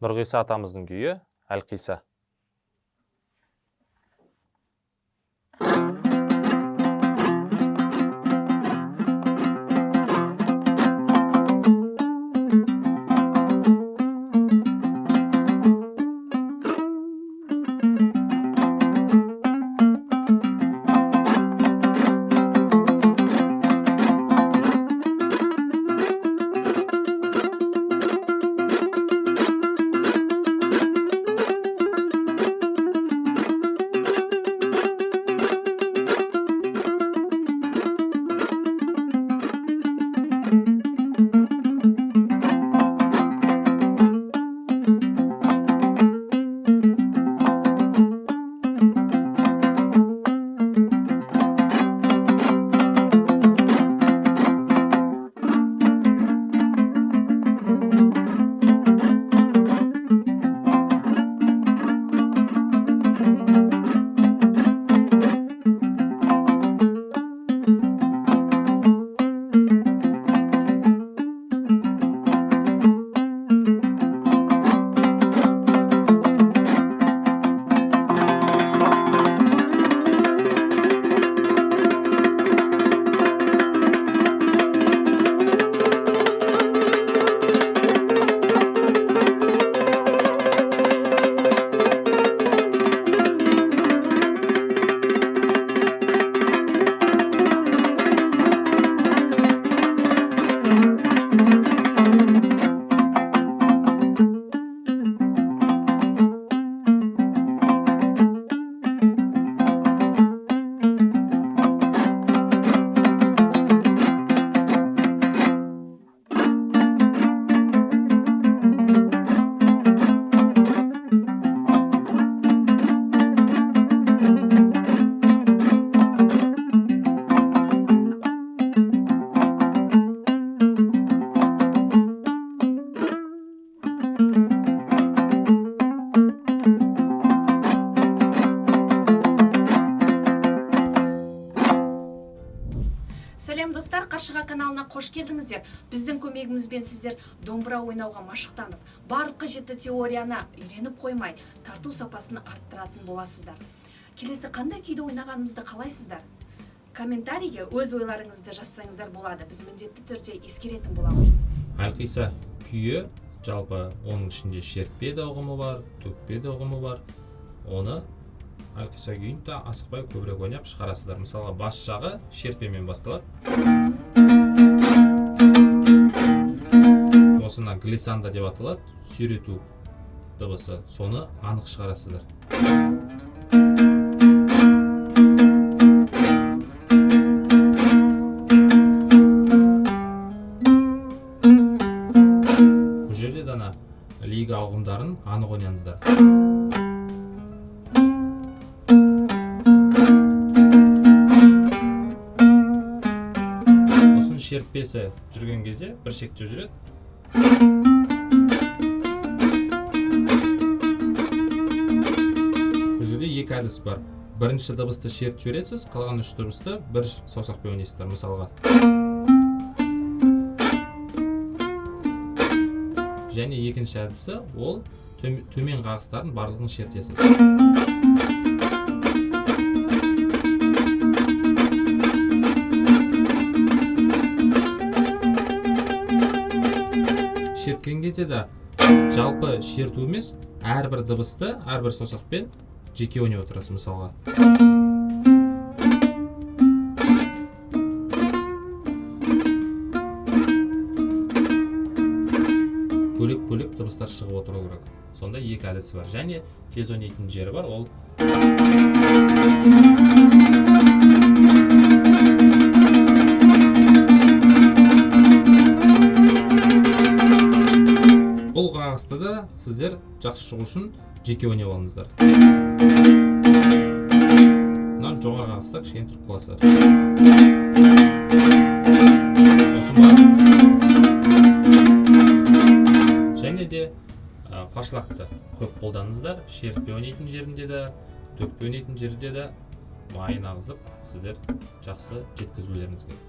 Нұрғиса атамыздың күйі Әлқиса. Сәлем достар, Қаршыға каналына қош келдіңіздер. Біздің көмегімізбен сіздер домбыра ойнауға машықтанып, барлық қажетті теорияны үйреніп қоймай, тарту сапасын арттыратын боласыздар. Келесі қандай күйді ойнағанымызды қалайсыздар? Комментарийге өз ойларыңызды жазсаңыздар болады. Біз міндетті түрде ескеретін боламыз. Әлқиса күйі жалпы оның ішінде шертпе де ұғымы бар, төкпе де ұғымы бар. Оны Әлқиса күйін де асықпай көбірек ойнап шығарасыздар. Мысалға, бас жағы шертпемен басталады. Осына глиссанда деп аталады, сүйрету дыбысы. Соны анық шығарасыздар. Бұл жерде дана лига ұғымдарын анық ойнаңыздар. Шертпесі жүрген кезде бір шекте жүреді. Бұл жерде екі әдіс бар. Бірінші дыбысты шертіп жібересіз, қалған үш дыбысты бір саусақпен ойнайсыздар. Мысалға. Және екінші әдісі ол төмен қағыстарын барлығын шертесіз. Шерткен кезде де жалпы шерту емес, әрбір дыбысты әрбір саусақпен жеке ойнап отырасыз. Мысалға. Бөлек-бөлек дыбыстар шығып отыру керек. Сонда екі әдісі бар. Және тез ойнайтын жері бар, ол бұл қағысты да сіздер жақсы шығу үшін жеке ойнап алыңыздар. Мына жоғары қағыста кішкене тұрып қаласыздар. Және де фаршлақты көп қолданыңыздар. Шертпе ойнайтын жерінде де, төкпе ойнайтын жерде де майын ағызып, сіздер жақсы жеткізулеріңіз керек.